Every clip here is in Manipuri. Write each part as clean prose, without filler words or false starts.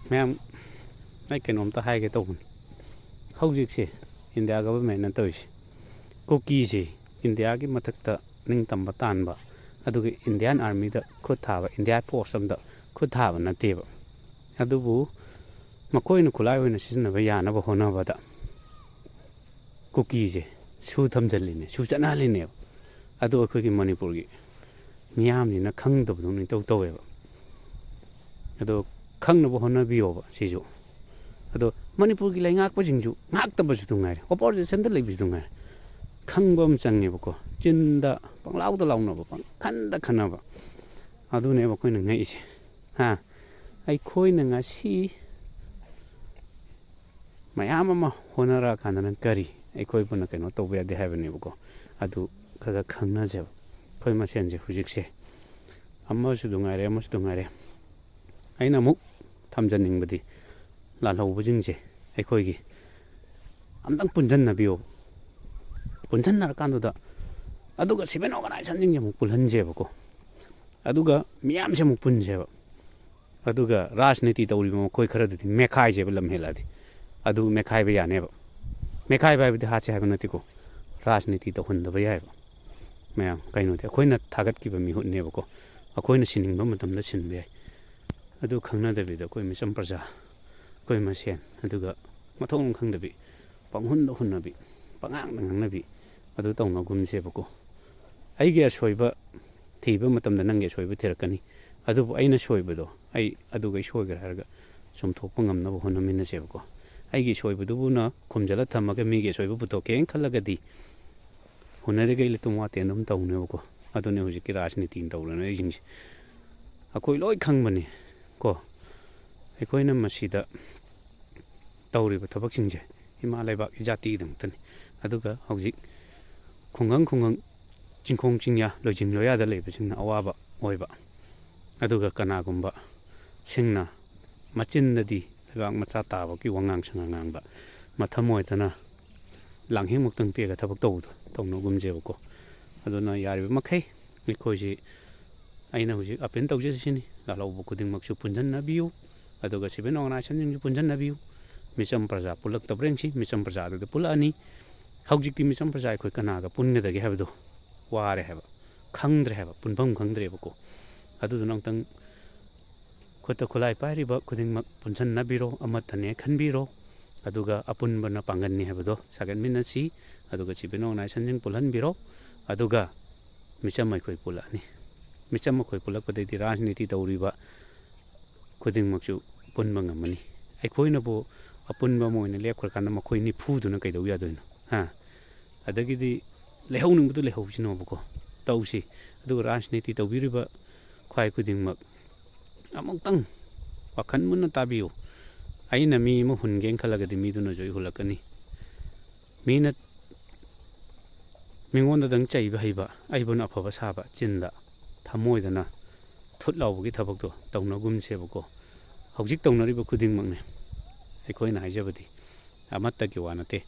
ꯃꯌꯥꯝ ꯑꯩ ꯀꯩꯅꯣꯝꯇ ꯍꯥꯏꯒꯦ ꯇꯧꯕꯅꯤ ꯍꯧꯖꯤꯛꯁꯦ ꯏꯟꯗꯤꯌꯥ ꯒꯕꯔꯃꯦꯟꯅ ꯇꯧꯔꯤꯁꯦ ꯀꯨꯀꯤꯁꯦ ꯏꯟꯗꯤꯌꯥꯒꯤ ꯃꯊꯛꯇ ꯅꯤꯡꯇꯝꯕ ꯇꯥꯟꯕ ꯑꯗꯨꯒ ꯏꯟꯗꯤꯌꯥꯟ ꯑꯥꯔꯃꯤꯗ ꯈꯨꯠ ꯊꯥꯕ ꯏꯟꯗꯤꯌꯥ ꯐꯣꯔꯁ ꯑꯃꯗ ꯈꯨꯠ ꯊꯥꯕ ꯅꯠꯇꯦꯕ ꯑꯗꯨꯕꯨ ꯃꯈꯣꯏꯅ ꯈꯨꯠꯂꯥꯏ ꯑꯣꯏꯅ ꯁꯤꯖꯤꯟꯅꯕ ꯌꯥꯅꯕ ꯍꯣꯠꯅꯕꯗ ꯀꯨꯀꯤꯁꯦ ꯁꯨ ꯊꯝꯖꯤꯜꯂꯤꯅꯦ ꯁꯨ ꯆꯠꯅꯍꯜꯂꯤꯅꯦꯕ ꯑꯗꯨ ꯑꯩꯈꯣꯏꯒꯤ ꯃꯅꯤꯄꯨꯔꯒꯤ ꯃꯤꯌꯥꯝꯁꯤꯅ ꯈꯪꯗꯕꯗꯧꯅ ꯏꯇꯧ ꯇꯧꯋꯦꯕ ꯑꯗꯣ ꯈꯪꯅꯕ ꯍꯣꯠꯅꯕꯤꯌꯣꯕ ꯁꯤꯁꯨ ꯑꯗꯣ ꯃꯅꯤꯄꯨꯔꯒꯤ ꯂꯩꯉꯥꯛꯄꯁꯤꯡꯁꯨ ꯉꯥꯛꯇꯕꯁꯨ ꯉꯥꯏꯔꯦ ꯑꯣꯄꯣꯖꯤꯁꯟꯗ ꯂꯩꯕꯁꯨ ꯉꯥꯏꯔꯦ ꯈꯪꯕ ꯑꯃ ꯆꯪꯉꯦꯕꯀꯣ ꯆꯤꯟꯗ ꯄꯪꯂꯥꯎꯗ ꯂꯥꯎꯅꯕ ꯄꯪꯈꯟꯗ ꯈꯟꯅꯕ ꯑꯗꯨꯅꯦꯕ ꯑꯩꯈꯣꯏꯅ ꯉꯛꯏꯁꯦ ꯑꯩꯈꯣꯏꯅ ꯉꯁꯤ ꯃꯌꯥꯝ ꯑꯃ ꯍꯣꯠꯅꯔꯛꯑꯀꯥꯟꯗꯅ ꯀꯔꯤ ꯑꯩꯈꯣꯏꯕꯨꯅ ꯀꯩꯅꯣ ꯇꯧꯕ ꯌꯥꯗꯦ ꯍꯥꯏꯕꯅꯦꯕꯀꯣ ꯑꯗꯨ ꯈꯔ ꯈꯪꯅꯖꯕ ꯑꯩꯈꯣꯏ ꯃꯁꯦꯟꯁꯦ ꯍꯧꯖꯤꯛꯁꯦ ꯑꯃꯁꯨ ꯉꯥꯏꯔꯦ ꯑꯃꯁꯨ ꯉꯥꯏꯔꯦ ꯑꯩꯅ ꯑꯃꯨꯛ ꯊꯝꯖꯅꯤꯡꯕꯗꯤ ꯂꯥꯜꯍꯧꯕꯁꯤꯡꯁꯦ ꯑꯩꯈꯣꯏꯒꯤ ꯑꯝꯇꯪ ꯄꯨꯟꯁꯤꯟꯅꯕꯤꯌꯣ ꯄꯨꯟꯁꯤꯟꯅꯔꯀꯥꯟꯗꯨꯗ ꯑꯗꯨꯒ ꯁꯤꯚꯤꯜ ꯑꯣꯔꯒꯅꯥꯏꯖꯦꯁꯟꯁꯤꯡꯁꯦ ꯑꯃꯨꯛ ꯄꯨꯜꯍꯟꯁꯦꯕꯀꯣ ꯑꯗꯨꯒ ꯃꯤꯌꯥꯝꯁꯦ ꯑꯃꯨꯛ ꯄꯨꯟꯁꯦꯕ ꯑꯗꯨꯒ ꯔꯥꯖꯅꯤꯇꯤ ꯇꯧꯔꯤꯕ ꯃꯈꯣꯏ ꯈꯔꯗꯨꯗꯤ ꯃꯦꯈꯥꯏꯁꯦꯕ ꯂꯝ ꯍꯦꯜꯂꯛꯑꯗꯤ ꯑꯗꯨ ꯃꯦꯈꯥꯏꯕ ꯌꯥꯅꯦꯕ ꯃꯦꯈꯥꯏꯕ ꯍꯥꯏꯕꯗꯤ ꯍꯥꯠꯁꯦ ꯍꯥꯏꯕ ꯅꯠꯇꯦꯀꯣ ꯔꯥꯖꯅꯤꯇꯤ ꯇꯧꯍꯟꯗꯕ ꯌꯥꯏꯕ ꯃꯌꯥꯝ ꯀꯩꯅꯣꯗꯤ ꯑꯩꯈꯣꯏꯅ ꯊꯥꯒꯠꯈꯤꯕ ꯃꯤꯍꯨꯠꯅꯦꯕꯀꯣ ꯑꯩꯈꯣꯏꯅ ꯁꯤꯟꯅꯤꯡꯕ ꯃꯇꯝꯗ ꯁꯤꯟꯕ ꯌꯥꯏ ꯑꯗꯨ ꯈꯪꯅꯗꯕꯤꯗ ꯑꯩꯈꯣꯏ ꯃꯤꯆꯝ ꯄ꯭ꯔꯖꯥ ꯑꯩꯈꯣꯏ ꯃꯁꯦꯟ ꯑꯗꯨꯒ ꯃꯊꯣꯡ ꯈꯪꯗꯕꯤ ꯄꯪꯍꯨꯟꯗ ꯍꯨꯟꯅꯕꯤ ꯄꯉꯥꯡꯗ ꯉꯥꯡꯅꯕꯤ ꯑꯗꯨ ꯇꯧꯅꯒꯨꯝꯁꯦꯕꯀꯣ ꯑꯩꯒꯤ ꯑꯁꯣꯏꯕ ꯊꯤꯕ ꯃꯇꯝꯗ ꯅꯪꯒꯤ ꯑꯁꯣꯏꯕ ꯊꯤꯔꯛꯀꯅꯤ ꯑꯗꯨꯕꯨ ꯑꯩꯅ ꯁꯣꯏꯕꯗꯣ ꯑꯩ ꯑꯗꯨꯒꯩ ꯁꯣꯏꯈ꯭ꯔꯦ ꯍꯥꯏꯔꯒ ꯆꯨꯝꯊꯣꯛꯄ ꯉꯝꯅꯕ ꯍꯣꯠꯅꯃꯤꯟꯅꯁꯦꯕꯀꯣ ꯑꯩꯒꯤ ꯁꯣꯏꯕꯗꯨꯕꯨꯅ ꯈꯨꯝꯖꯤꯜꯂ ꯊꯝꯃꯒ ꯃꯤꯒꯤ ꯑꯁꯣꯏꯕ ꯄꯨꯊꯣꯛꯀꯦꯅ ꯈꯜꯂꯒꯗꯤ ꯍꯨꯟꯅꯔꯤꯈꯩ ꯂꯤꯇꯨꯝ ꯋꯥꯇꯦꯟ ꯑꯗꯨꯝ ꯇꯧꯅꯦꯕꯀꯣ ꯑꯗꯨꯅꯦ ꯍꯧꯖꯤꯛꯀꯤ ꯔꯥꯖꯅꯤꯇꯤ ꯇꯧꯔꯅꯔꯤꯁꯤꯡꯁꯦ ꯑꯩꯈꯣꯏ ꯂꯣꯏ ꯈꯪꯕꯅꯤ ꯀꯣ ꯑꯩꯈꯣꯏꯅ ꯃꯁꯤꯗ ꯇꯧꯔꯤꯕ ꯊꯕꯛꯁꯤꯡꯁꯦ ꯏꯃꯥ ꯂꯩꯕꯥꯛ ꯖꯥꯇꯤꯒꯤꯗꯃꯛꯇꯅꯤ ꯑꯗꯨꯒ ꯍꯧꯖꯤꯛ ꯈꯨꯡꯒꯪ ꯆꯤꯡꯈꯣꯡ ꯆꯤꯡꯌꯥ ꯂꯣꯏꯖꯤꯡ ꯂꯣꯌꯥꯗ ꯂꯩꯕꯁꯤꯡꯅ ꯑꯋꯥꯕ ꯑꯣꯏꯕ ꯑꯗꯨꯒ ꯀꯅꯥꯒꯨꯝꯕ ꯁꯤꯡꯅ ꯃꯆꯤꯟꯗꯗꯤ ꯂꯩꯕꯥꯛ ꯃꯆꯥ ꯇꯥꯕꯒꯤ ꯋꯥꯉꯥꯡ ꯁꯉꯥꯡ ꯉꯥꯡꯕ ꯃꯊꯃꯣꯏꯗꯅ ꯂꯥꯡꯍꯦꯡꯃꯨꯛꯇꯪ ꯄꯦꯒ ꯊꯕꯛ ꯇꯧꯕꯗꯣ ꯇꯧꯅꯒꯨꯝꯁꯦꯕꯀꯣ ꯑꯗꯨꯅ ꯌꯥꯔꯤꯕ ꯃꯈꯩ ꯑꯩꯈꯣꯏꯁꯤ ꯑꯩꯅ ꯍꯧꯖꯤꯛ ꯑꯄꯤꯜ ꯇꯧꯖꯔꯤꯁꯤꯅꯤ ꯂꯥꯜꯍꯧꯕ ꯈꯨꯗꯤꯡꯃꯛꯁꯨ ꯄꯨꯟꯁꯤꯟꯅꯕꯤꯌꯨ ꯑꯗꯨꯒ ꯁꯤꯚꯤꯜ ꯑꯣꯔꯒꯅꯥꯏꯖꯦꯁꯟꯁꯤꯡꯁꯨ ꯄꯨꯟꯁꯤꯟꯅꯕꯤꯌꯨ ꯃꯤꯆꯝ ꯄ꯭ꯔꯖꯥ ꯄꯨꯜꯂꯛꯇꯕ꯭ꯔ ꯌꯦꯡꯁꯤ ꯃꯤꯆꯝ ꯄ꯭ꯔꯖꯥ ꯑꯗꯨꯗ ꯄꯨꯜꯂꯛꯑꯅꯤ ꯍꯧꯖꯤꯛꯇꯤ ꯃꯤꯆꯝ ꯄ꯭ꯔꯖꯥ ꯑꯩꯈꯣꯏ ꯀꯅꯥꯒ ꯄꯨꯟꯒꯗꯒꯦ ꯍꯥꯏꯕꯗꯣ ꯋꯥꯔꯦ ꯍꯥꯏꯕ ꯈꯪꯗ꯭ꯔꯦ ꯍꯥꯏꯕ ꯄꯨꯟꯐꯝ ꯈꯪꯗ꯭ꯔꯦꯕꯀꯣ ꯑꯗꯨꯗꯨꯅ ꯑꯃꯨꯛꯇꯪ ꯈꯨꯠꯇ ꯈꯨꯠꯂꯥꯏ ꯄꯥꯏꯔꯤꯕ ꯈꯨꯗꯤꯡꯃꯛ ꯄꯨꯟꯁꯤꯟꯅꯕꯤꯔꯣ ꯑꯃꯠꯇꯅꯦ ꯈꯟꯕꯤꯔꯣ ꯑꯗꯨꯒ ꯑꯄꯨꯟꯕꯅ ꯄꯥꯡꯒꯟꯅꯤ ꯍꯥꯏꯕꯗꯣ ꯁꯥꯒꯠꯃꯤꯟꯅꯁꯤ ꯑꯗꯨꯒ ꯁꯤꯚꯤꯜ ꯑꯣꯔꯒꯅꯥꯏꯖꯦꯁꯟꯁꯤꯡ ꯄꯨꯜꯍꯟꯕꯤꯔꯣ ꯑꯗꯨꯒ ꯃꯤꯆꯝ ꯑꯩꯈꯣꯏ ꯄꯨꯜꯂꯛꯑꯅꯤ ꯃꯤꯆꯝ ꯑꯩꯈꯣꯏ ꯄꯨꯜꯂꯛꯄꯗꯩꯗꯤ ꯔꯥꯖꯅꯤꯇꯤ ꯇꯧꯔꯤꯕ ꯈꯨꯗꯤꯡꯃꯛꯁꯨ ꯄꯨꯟꯕ ꯉꯝꯃꯅꯤ ꯑꯩꯈꯣꯏꯅꯕꯨ ꯑꯄꯨꯟꯕ ꯑꯃ ꯑꯣꯏꯅ ꯂꯦꯞꯈ꯭ꯔꯀꯥꯟꯗ ꯃꯈꯣꯏ ꯅꯤꯐꯨꯗꯨꯅ ꯀꯩꯗꯧ ꯌꯥꯗꯣꯏꯅꯣ ꯑꯗꯒꯤꯗꯤ ꯂꯩꯍꯧꯅꯤꯡꯕꯗꯨ ꯂꯩꯍꯧꯁꯤꯅꯣꯕꯀꯣ ꯇꯧꯁꯤ ꯑꯗꯨꯒ ꯔꯥꯖꯅꯤꯇꯤ ꯇꯧꯕꯤꯔꯤꯕ ꯈ꯭ꯋꯥꯏ ꯈꯨꯗꯤꯡꯃꯛ ꯑꯃꯨꯛꯇꯪ ꯋꯥꯈꯜ ꯃꯨꯟꯅ ꯇꯥꯕꯤꯌꯨ ꯑꯩꯅ ꯃꯤ ꯑꯃ ꯍꯨꯟꯒꯦꯅ ꯈꯜꯂꯒꯗꯤ ꯃꯤꯗꯨꯅꯁꯨ ꯑꯩ ꯍꯨꯜꯂꯛꯀꯅꯤ ꯃꯤꯅ ꯃꯤꯉꯣꯟꯗꯗꯪ ꯆꯩꯕ ꯍꯩꯕ ꯑꯩꯕꯨꯅ ꯑꯐꯕ ꯁꯥꯕ ꯆꯤꯟꯗ ꯊꯃꯣꯏꯗꯅ ꯊꯨꯠ ꯂꯥꯎꯕꯒꯤ ꯊꯕꯛꯇꯣ ꯇꯧꯅꯒꯨꯝꯁꯦꯕꯀꯣ ꯍꯧꯖꯤꯛ ꯇꯧꯅꯔꯤꯕ ꯈꯨꯗꯤꯡꯃꯛꯅꯦ ꯑꯩꯈꯣꯏꯅ ꯍꯥꯏꯖꯕꯗꯤ ꯑꯃꯠꯇꯒꯤ ꯋꯥ ꯅꯠꯇꯦ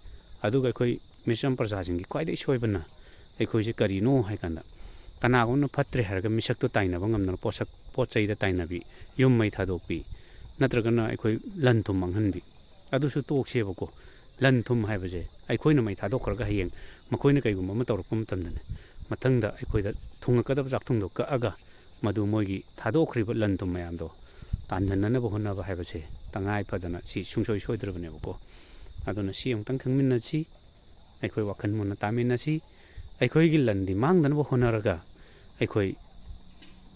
ꯑꯗꯨꯒ ꯑꯩꯈꯣꯏ ꯃꯤꯆꯝ ꯄ꯭ꯔꯖꯥꯁꯤꯡꯒꯤ ꯈ꯭ꯋꯥꯏꯗꯒꯤ ꯁꯣꯏꯕꯅ ꯑꯩꯈꯣꯏꯁꯦ ꯀꯔꯤꯅꯣ ꯍꯥꯏꯀꯥꯟꯗ ꯀꯅꯥꯒꯨꯝꯕꯅ ꯐꯠꯇ꯭ꯔꯦ ꯍꯥꯏꯔꯒ ꯃꯤꯁꯛꯇꯣ ꯇꯥꯏꯅꯕ ꯉꯝꯗꯅ ꯄꯣꯠ ꯆꯩꯗ ꯇꯥꯏꯅꯕꯤ ꯌꯨꯝ ꯃꯩ ꯊꯥꯗꯣꯛꯄꯤ ꯅꯠꯇ꯭ꯔꯒꯅ ꯑꯩꯈꯣꯏ ꯂꯟ ꯊꯨꯝ ꯃꯥꯡꯍꯟꯕꯤ ꯑꯗꯨꯁꯨ ꯇꯣꯛꯁꯦꯕꯀꯣ ꯂꯟ ꯊꯨꯝ ꯍꯥꯏꯕꯁꯦ ꯑꯩꯈꯣꯏꯅ ꯃꯩ ꯊꯥꯗꯣꯛꯈ꯭ꯔꯒ ꯍꯌꯦꯡ ꯃꯈꯣꯏꯅ ꯀꯩꯒꯨꯝꯕ ꯑꯃ ꯇꯧꯔꯛꯄ ꯃꯇꯝꯗꯅꯦ ꯃꯊꯪꯗ ꯑꯩꯈꯣꯏꯗ ꯊꯨꯡꯉꯛꯀꯗꯕ ꯆꯥꯛꯊꯨꯡꯗꯣ ꯀꯛꯑꯒ ꯃꯗꯨ ꯃꯣꯏꯒꯤ ꯊꯥꯗꯣꯛꯈ꯭ꯔꯤꯕ ꯂꯟ ꯊꯨꯝ ꯃꯌꯥꯝꯗꯣ ꯇꯥꯟꯖꯟꯅꯅꯕ ꯍꯣꯠꯅꯕ ꯍꯥꯏꯕꯁꯦ ꯇꯉꯥꯏ ꯐꯗꯅ ꯁꯤ ꯁꯨꯡꯁꯣꯏ ꯁꯣꯏꯗ꯭ꯔꯕꯅꯦꯕꯀꯣ ꯑꯗꯨꯅ ꯁꯤ ꯑꯃꯨꯛꯇꯪ ꯈꯪꯃꯤꯟꯅꯁꯤ ꯑꯩꯈꯣꯏ ꯋꯥꯈꯜ ꯃꯨꯟꯅ ꯇꯥꯃꯤꯟꯅꯁꯤ ꯑꯩꯈꯣꯏꯒꯤ ꯂꯟꯗꯤ ꯃꯥꯡꯗꯅꯕ ꯍꯣꯠꯅꯔꯒ ꯑꯩꯈꯣই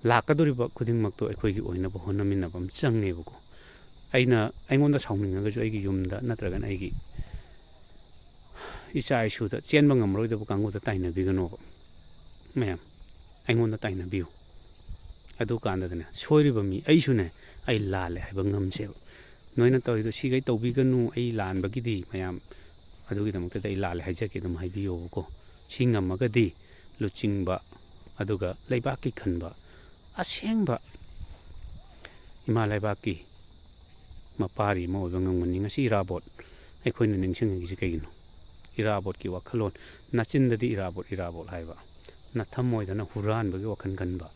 ꯂꯥꯛꯀꯗꯧꯔꯤꯕ ꯈꯨꯗꯤꯡꯃꯛꯇꯣ ꯑꯩꯈꯣꯏꯒꯤ ꯑꯣꯏꯅꯕ ꯍꯣꯠꯅꯃꯤꯟꯅꯕ ꯑꯃ ꯆꯪꯉꯦꯕꯀꯣ ꯑꯩꯉꯣꯟꯗ ꯁꯥꯎꯅꯤꯡꯉꯒꯁꯨ ꯑꯩꯒꯤ ꯌꯨꯝꯗ ꯅꯠꯇ꯭ꯔꯒꯅ ꯑꯩꯒꯤ ꯏꯆꯥ ꯏꯁꯨꯗ ꯆꯦꯟꯕ ꯉꯝꯃꯔꯣꯏꯗꯕ ꯀꯥꯡꯕꯨꯗ ꯇꯥꯏꯅꯕꯤꯒꯅꯣꯕ ꯃꯌꯥꯝ ꯑꯩꯉꯣꯟꯗ ꯇꯥꯏꯅꯕꯤꯌꯨ ꯑꯗꯨꯀꯥꯟꯗꯗꯅꯦ ꯁꯣꯏꯔꯤꯕ ꯃꯤ ꯑꯩꯁꯨꯅꯦ ꯑꯩ ꯂꯥꯜꯂꯦ ꯍꯥꯏꯕ ꯉꯝꯁꯦꯕ ꯅꯣꯏꯅ ꯇꯧꯔꯤꯗꯣ ꯁꯤꯈꯩ ꯇꯧꯕꯤꯒꯅꯨ ꯑꯩ ꯂꯥꯟꯕꯒꯤꯗꯤ ꯃꯌꯥꯝ ꯑꯗꯨꯒꯤꯗꯃꯛꯇꯗ ꯑꯩ ꯂꯥꯜꯂꯦ ꯍꯥꯏꯖꯒꯦ ꯑꯗꯨꯝ ꯍꯥꯏꯕꯤꯌꯣꯕꯀꯣ ꯁꯤ ꯉꯝꯃꯒꯗꯤ ꯂꯨꯆꯤꯡꯕ ꯑꯗꯨꯒ ꯂꯩꯕꯥꯛꯀꯤ ꯈꯟꯕ ꯑꯁꯦꯡꯕ ꯏꯃꯥ ꯂꯩꯕꯥꯛꯀꯤ ꯃꯄꯥꯔꯤ ꯑꯃ ꯑꯣꯏꯕ ꯉꯝꯒꯅꯤ ꯉꯁꯤ ꯏꯔꯥꯕꯣꯠ ꯑꯩꯈꯣꯏꯅ ꯅꯤꯡꯁꯤꯡꯉꯤꯁꯤ ꯀꯩꯒꯤꯅꯣ ꯏꯔꯥꯕꯣꯠꯀꯤ ꯋꯥꯈꯜꯂꯣꯟ ꯅꯥꯆꯤꯟꯗꯗꯤ ꯏꯔꯥꯕꯣꯠ ꯍꯥꯏꯕ ꯅꯊꯝꯃꯣꯏꯗꯅ ꯍꯨꯔꯥꯟꯕꯒꯤ ꯋꯥꯈꯜ ꯈꯟꯕ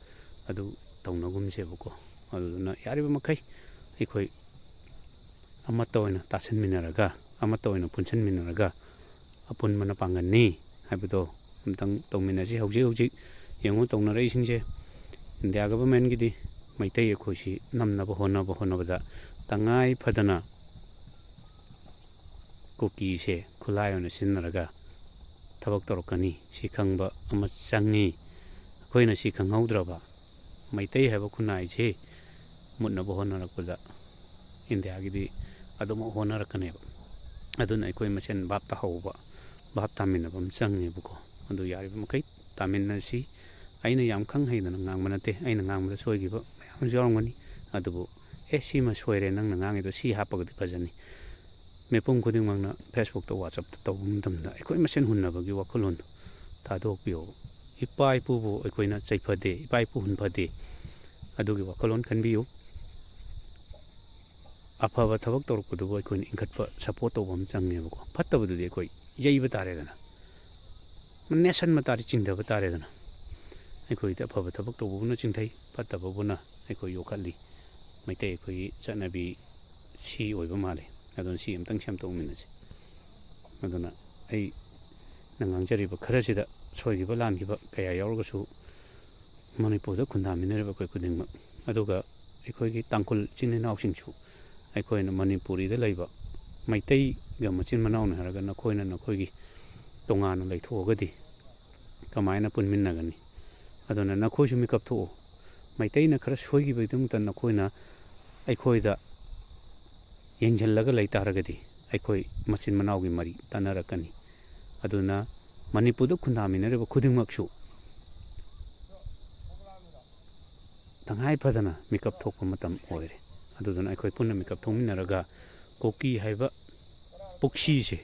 ꯑꯗꯨ ꯇꯧꯅꯒꯨꯝꯁꯦꯕꯀꯣ ꯑꯗꯨꯗꯨꯅ ꯌꯥꯔꯤꯕ ꯃꯈꯩ ꯑꯩꯈꯣꯏ ꯑꯃꯠꯇ ꯑꯣꯏꯅ ꯇꯥꯁꯟꯃꯤꯟꯅꯔꯒ ꯑꯃꯠꯇ ꯑꯣꯏꯅ ꯄꯨꯟꯁꯤꯟꯃꯤꯟꯅꯔꯒ ꯑꯄꯨꯟꯕꯅ ꯄꯥꯡꯒꯟꯅꯤ ꯍꯥꯏꯕꯗꯣ ꯑꯝꯇꯪ ꯇꯧꯃꯤꯟꯅꯁꯤ ꯍꯧꯖꯤꯛ ꯍꯧꯖꯤꯛ ꯌꯦꯡꯉꯨ ꯇꯧꯅꯔꯛꯏꯁꯤꯡꯁꯦ ꯏꯟꯗꯤꯌꯥ ꯒꯕꯔꯟꯃꯦꯟꯒꯤꯗꯤ ꯃꯩꯇꯩ ꯑꯩꯈꯣꯏꯁꯤ ꯅꯝꯅꯕ ꯍꯣꯠꯅꯕꯗ ꯇꯉꯥꯏ ꯐꯗꯅ ꯀꯨꯀꯤꯁꯦ ꯈꯨꯠꯂꯥꯏ ꯑꯣꯏꯅ ꯁꯤꯖꯤꯟꯅꯔꯒ ꯊꯕꯛ ꯇꯧꯔꯛꯀꯅꯤ ꯁꯤ ꯈꯪꯕ ꯑꯃ ꯆꯪꯉꯤ ꯑꯩꯈꯣꯏꯅ ꯁꯤ ꯈꯪꯍꯧꯗ꯭ꯔꯕ ꯃꯩꯇꯩ ꯍꯥꯏꯕ ꯈꯨꯟꯅꯥꯏꯁꯦ ꯃꯨꯠꯅꯕ ꯍꯣꯠꯅꯔꯛꯄꯗ ꯏꯟꯗꯤꯌꯥꯒꯤꯗꯤ ꯑꯗꯨꯃꯛ ꯍꯣꯠꯅꯔꯛꯀꯅꯦꯕ ꯑꯗꯨꯅ ꯑꯩꯈꯣꯏ ꯃꯁꯦꯟ ꯚꯥꯞ ꯇꯥꯍꯧꯕ ꯚꯥꯞ ꯇꯥꯃꯤꯟꯅꯕ ꯑꯃ ꯆꯪꯉꯦꯕꯀꯣ ꯑꯗꯨ ꯌꯥꯔꯤꯕ ꯃꯈꯩ ꯇꯥꯃꯤꯟꯅꯁꯤ ꯑꯩꯅ ꯌꯥꯝ ꯈꯪ ꯍꯩꯗꯅ ꯉꯥꯡꯕ ꯅꯠꯇꯦ ꯑꯩꯅ ꯉꯥꯡꯕꯗ ꯁꯣꯏꯈꯤꯕ ꯃꯌꯥꯝꯁꯨ ꯌꯥꯎꯔꯝꯒꯅꯤ ꯑꯗꯨꯕꯨ ꯁꯤꯃ ꯁꯣꯏꯔꯦ ꯅꯪꯅ ꯉꯥꯡꯉꯤꯗꯣ ꯁꯤ ꯍꯥꯞꯄꯒꯗꯤ ꯐꯖꯅꯤ ꯃꯤꯄꯨꯝ ꯈꯨꯗꯤꯡꯃꯛꯅ ꯐꯦꯁꯕꯨꯛꯇ ꯋꯥꯆꯞꯇ ꯇꯧꯕ ꯃꯇꯝꯗ ꯑꯩꯈꯣꯏ ꯃꯁꯦꯟ ꯍꯨꯟꯅꯕꯒꯤ ꯋꯥꯈꯜꯂꯣꯟꯗꯣ ꯊꯥꯗꯣꯛꯄꯤꯌꯣ ꯏꯄꯥ ꯏꯄꯨꯕꯨ ꯑꯩꯈꯣꯏꯅ ꯆꯩꯐꯗꯦ ꯏꯄꯥ ꯏꯄꯨ ꯍꯨꯟꯐꯗꯦ ꯑꯗꯨꯒꯤ ꯋꯥꯈꯜꯂꯣꯟ ꯈꯟꯕꯤꯌꯨ ꯑꯐꯕ ꯊꯕꯛ ꯇꯧꯔꯛꯄꯗꯨꯕꯨ ꯑꯩꯈꯣꯏꯅ ꯏꯟꯈꯠꯄ ꯁꯞꯄꯣꯔꯠ ꯇꯧꯕ ꯑꯃ ꯆꯪꯉꯦꯕꯀꯣ ꯐꯠꯇꯕꯗꯨꯗꯤ ꯑꯩꯈꯣꯏ ꯌꯩꯕ ꯇꯥꯔꯦꯗꯅ ꯅꯦꯠꯁꯟꯕ ꯇꯥꯔꯦ ꯆꯤꯡꯊꯕ ꯇꯥꯔꯦꯗꯅ ꯑꯩꯈꯣꯏꯗꯤ ꯑꯐꯕ ꯊꯕꯛ ꯇꯧꯕꯕꯨꯅ ꯆꯤꯡꯊꯩ ꯐꯠꯇꯕꯕꯨꯅ ꯑꯩꯈꯣꯏ ꯌꯣꯛꯈꯠꯂꯤ ꯃꯩꯇꯩ ꯑꯩꯈꯣꯏꯒꯤ ꯆꯠꯅꯕꯤ ꯁꯤ ꯑꯣꯏꯕ ꯃꯥꯜꯂꯦ ꯑꯗꯨꯅ ꯁꯤ ꯑꯝꯇꯪ ꯁꯦꯝꯗꯣꯛꯃꯤꯟꯅꯁꯤ ꯑꯗꯨꯅ ꯑꯩꯅ ꯉꯥꯡꯖꯔꯤꯕ ꯈꯔꯁꯤꯗ ꯁꯣꯏꯈꯤꯕ ꯂꯥꯟꯈꯤꯕ ꯀꯌꯥ ꯌꯥꯎꯔꯒꯁꯨ ꯃꯅꯤꯄꯨꯔꯗ ꯈꯨꯟꯗꯥꯃꯤꯟꯅꯔꯤꯕ ꯑꯩꯈꯣꯏ ꯈꯨꯗꯤꯡꯃꯛ ꯑꯗꯨꯒ ꯑꯩꯈꯣꯏꯒꯤ ꯇꯥꯡꯈꯨꯜ ꯏꯆꯤꯟ ꯏꯅꯥꯎꯁꯤꯡꯁꯨ ꯑꯩꯈꯣꯏꯅ ꯃꯅꯤꯄꯨꯔꯤꯗ ꯂꯩꯕ ꯃꯩꯇꯩꯒ ꯃꯆꯤꯟ ꯃꯅꯥꯎꯅꯤ ꯍꯥꯏꯔꯒ ꯅꯈꯣꯏꯅ ꯅꯈꯣꯏꯒꯤ ꯇꯣꯉꯥꯟꯅ ꯂꯩꯊꯣꯛꯑꯒꯗꯤ ꯀꯃꯥꯏꯅ ꯄꯨꯟꯃꯤꯟꯅꯒꯅꯤ ꯑꯗꯨꯅ ꯅꯈꯣꯏꯁꯨ ꯃꯤꯀꯞ ꯊꯣꯛꯎ ꯃꯩꯇꯩꯅ ꯈꯔ ꯁꯣꯏꯈꯤꯕꯒꯤꯗꯃꯛꯇ ꯅꯈꯣꯏꯅ ꯑꯩꯈꯣꯏꯗ ꯌꯦꯡꯁꯤꯜꯂꯒ ꯂꯩ ꯇꯥꯔꯒꯗꯤ ꯑꯩꯈꯣই ꯃꯆꯤꯟ ꯃꯅꯥꯎꯒꯤ ꯃꯔꯤ ꯇꯠꯅꯔꯛꯀꯅꯤ ꯑꯗꯨꯅ ꯃꯅꯤꯄꯨꯔꯗ ꯈꯨꯟꯗꯥꯃꯤꯟꯅꯔꯤꯕ ꯈꯨꯗꯤꯡꯃꯛꯁꯨ ꯇꯉꯥꯏ ꯐꯗꯅ ꯃꯤꯀꯞ ꯊꯣꯛꯄ ꯃꯇꯝ ꯑꯣꯏꯔꯦ ꯑꯗꯨꯗꯨꯅ ꯑꯩꯈꯣꯏ ꯄꯨꯟꯅ ꯃꯤꯀꯞ ꯊꯣꯛꯃꯤꯟꯅꯔꯒ ꯀꯨꯀꯤ ꯍꯥꯏꯕ ꯄꯨꯛꯁꯤꯁꯦ